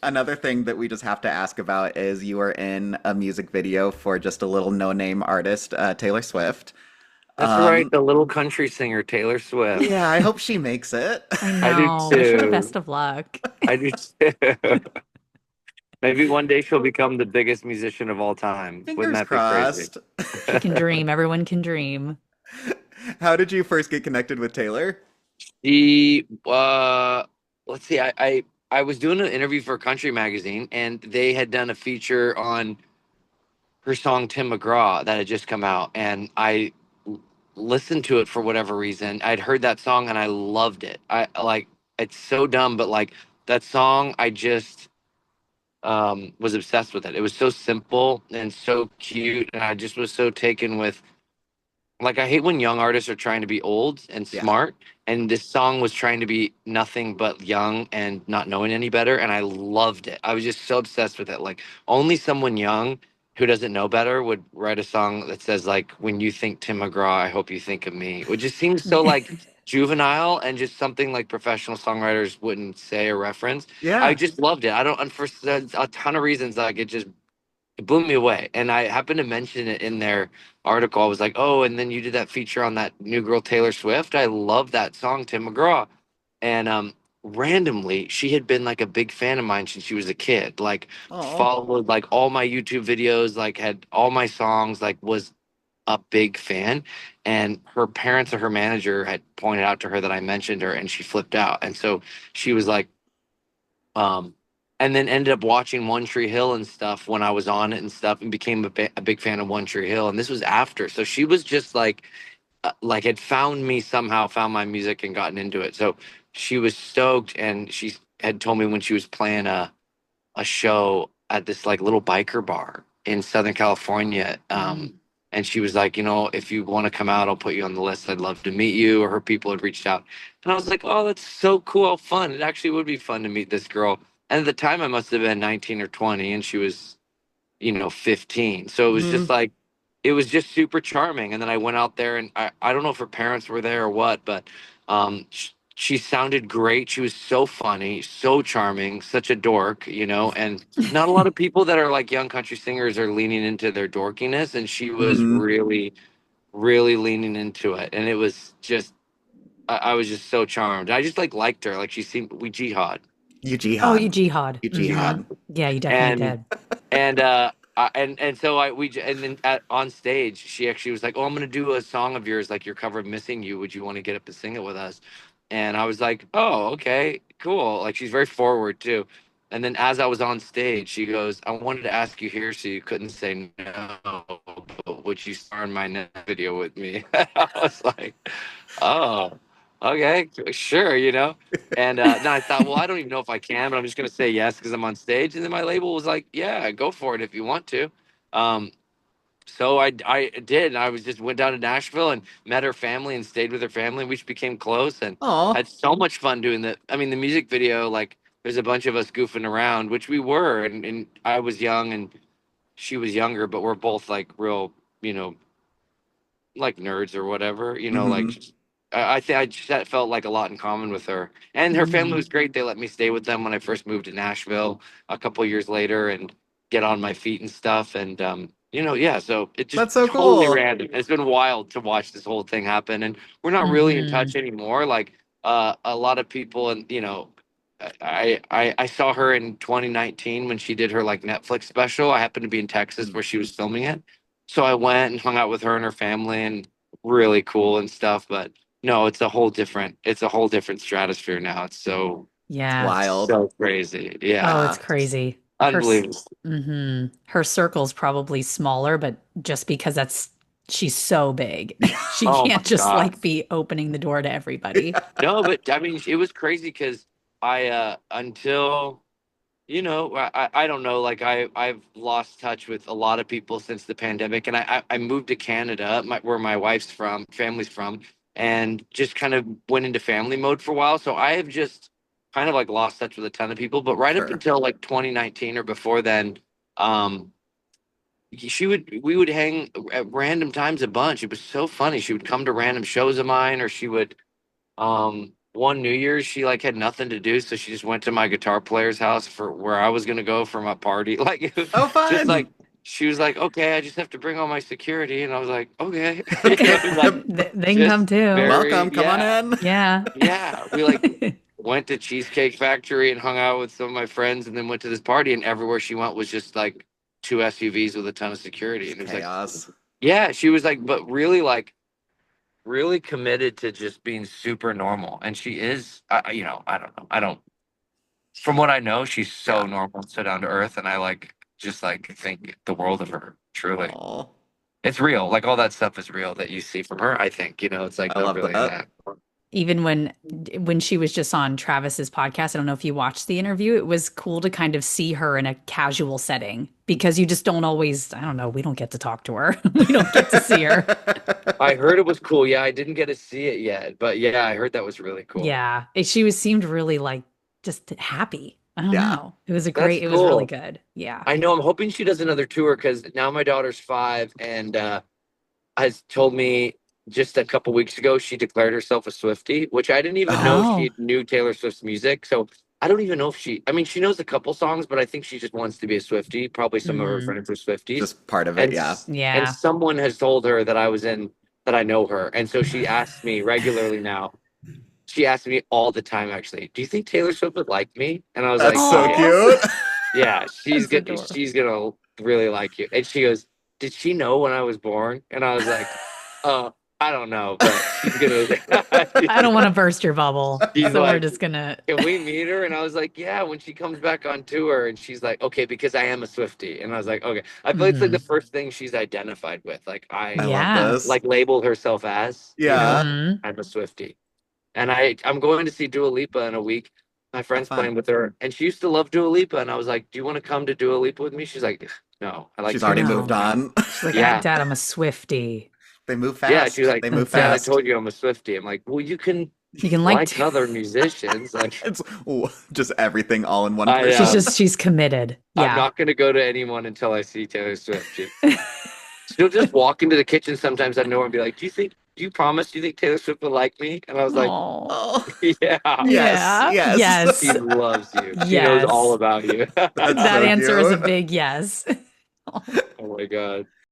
Another thing that we just have to ask about is you were in a music video for just a little no-name artist, Taylor Swift. That's right, Um, the little country singer Taylor yeah, Swift. I hope she makes it. I I do know. Wish her the best too. of luck. I do too. Maybe one day she'll become the biggest musician of all time. Wouldn't Fingers that be crazy? crossed. She can dream. Everyone can dream. How did you first get connected with Taylor? She, let's see, I was doing an interview for a country magazine, and they had done a feature on her song Tim McGraw that had just come out, and listened to it for whatever reason. I'd heard that song and I loved it. I like it's so dumb, but like that song, I just was obsessed with it. It was so simple and so cute, and I just was so taken with like I hate when young artists are trying to be old and Yeah. smart, and this song was trying to be nothing but young and not knowing any better, and I loved it. I was just so obsessed with it. Like only someone young who doesn't know better would write a song that says like when you think Tim McGraw, I hope you think of me. It just seems so like juvenile and just something like professional songwriters wouldn't say or reference. I Yeah. just loved it. I don't and for a ton of reasons like it blew me away. And I happened to mention it in their article. I was like, oh, and then you did that feature on that new girl Taylor Swift. I love that song, Tim McGraw. And randomly, she had been like a big fan of mine since she was a kid. Like Oh. followed like all my YouTube videos, like had all my songs, like was a big fan. And her parents or her manager had pointed out to her that I mentioned her and she flipped out. And so she was like, um, and then ended up watching One Tree Hill and stuff when I was on it and stuff, and became a big fan of One Tree Hill. And this was after, so she was just like had found me somehow, found my music and gotten into it. So she was stoked, and she had told me when she was playing a show at this like little biker bar in Southern California. And she was like, if you want to come out, I'll put you on the list. I'd love to meet you. Or her people had reached out. And I was like, oh, that's so cool. How fun. It actually would be fun to meet this girl. And at the time, I must have been 19 or 20, and she was, 15. So it was just Hmm. like, it was just super charming. And then I went out there, and I don't know if her parents were there or what, but she sounded great. She was so funny, so charming, such a dork, and not a lot of people that are like young country singers are leaning into their dorkiness. And she was Hmm. really, really leaning into it. And it was just, I was just so charmed. I just like liked her. Like she seemed, we jihad. You Oh, you jihad. jihad. You Hmm. jihad. Yeah, you definitely and did. and so and then on stage she actually was like, oh, I'm gonna do a song of yours, like your cover of Missing You, would you want to get up and sing it with us? And I was like, oh, okay, cool. Like she's very forward too. And then as I was on stage, she goes, I wanted to ask you here so you couldn't say no, but would you star in my next video with me? I was like, oh, okay, sure, And then I thought, well, I don't even know if I can, but I'm just gonna say yes because I'm on stage. And then my label was like, yeah, go for it if you want to. Um, so I did. And I was just went down to Nashville and met her family and stayed with her family. We just became close and Oh. had so much fun doing that. I mean, the music video, like, there's a bunch of us goofing around, which we were, and I was young and she was younger, but we're both like real, you know, like nerds or whatever, like Hmm. I think I just that felt like a lot in common with her. And her family Hmm. was great. They let me stay with them when I first moved to Nashville a couple years later and get on my feet and stuff. And yeah, so it just That's so totally cool. random. It's been wild to watch this whole thing happen. And we're not really in Hmm. touch anymore. Like a lot of people and I saw her in 2019 when she did her like Netflix special. I happened to be in Texas where she was filming it. So I went and hung out with her and her family and really cool and stuff. But no, it's a whole different stratosphere now. It's It's Yeah. wild. so crazy. Yeah. Oh, it's Yeah. crazy. Unbelievable. Her circle's probably smaller, but just because she's so big. She Oh can't my just God. like be opening the door to everybody. No, but I mean, it was crazy because until, I don't know, like I've lost touch with a lot of people since the pandemic. And I moved to Canada, where my wife's from, family's from, and just kind of went into family mode for a while. So I have just kind of like lost touch with a ton of people. But right up Sure. until like 2019 or before then, um, we would hang at random times a bunch. It was so funny. She would come to random shows of mine, or she would, one New Year's, she like had nothing to do, so she just went to my guitar player's house for where I was gonna go for my party. Like, it was Oh, just like fun. she was like, "Okay, I just have to bring all my security," and I was like, "Okay," Okay. it was like They can come just too. very, Welcome. Come on yeah, in. Yeah. yeah. We like went to Cheesecake Factory and hung out with some of my friends, and then went to this party, and everywhere she went was just like two SUVs with a ton of security, Just and it was like, chaos. yeah, she was like, but really like really committed to just being super normal. And she is, I don't know. I don't, from what I know, she's so Yeah. normal, so down to earth. And I like, just like think the world of her, truly. Oh, It's real. Like all that stuff is real that you see from her. I think, it's like I not love really that. that. Even when she was just on Travis's podcast, I don't know if you watched the interview, it was cool to kind of see her in a casual setting because you just don't always, I don't know, we don't get to talk to her. We don't get to see her. I heard it was cool. Yeah, I didn't get to see it yet, but yeah, I heard that was really cool. Yeah. She was seemed really like just happy. I don't Yeah. know. That's It was really cool. good. Yeah. I know. I'm hoping she does another tour because now my daughter's 5 and has told me just a couple weeks ago she declared herself a Swiftie, which I didn't even know Oh. she knew Taylor Swift's music. So I don't even know if I mean, she knows a couple songs, but I think she just wants to be a Swiftie. Probably some of her Hmm. friends are Swifties. Just part of it. And, Yeah. and Yeah. someone has told her that that I know her. And so she asks me regularly now. She asks me all the time, actually, do you think Taylor Swift would like me? And I was That's like, so oh, yeah. cute. Yeah, That's adorable. she's gonna really like you. And she goes, "Did she know when I was born?" And I was like, I don't know, but she's gonna." I don't want to burst your bubble. She's So we're like, just gonna "Can we meet her?" And I was like, "Yeah, when she comes back on tour." And she's like, "Okay, because I am a Swiftie." And I was like, "Okay." I feel it's like the hmm. first thing she's identified with. Like I I love Yeah. this. like labeled herself as, Yeah. Hmm. I'm a Swiftie. And I'm going to see Dua Lipa in a week. My Oh, friend's fun. playing with her, and she used to love Dua Lipa. And I was like, "Do you want to come to Dua Lipa with me?" She's like, "No, I like She's already Taylor moved Swift No. now." on. She's like, Yeah, Dad, I'm a Swiftie. They move yeah. She's fast. like, They move That's "Dad, I it. fast. told you I'm a Swiftie." I'm like, "Well, you can You can like like other musicians." Like, It's just everything all in one person. she's committed. I'm Yeah. not gonna go to anyone until I see Taylor Swift. She'll just walk into the kitchen sometimes out of nowhere and be like, Do you promise? Do you think Taylor Swift would like me?" And I was like, Oh. Oh, "Yeah." yes, Yeah. yes. She Yes. loves you. She knows all Yes. about you. That's That so answer is a cute. big yes. Oh my God.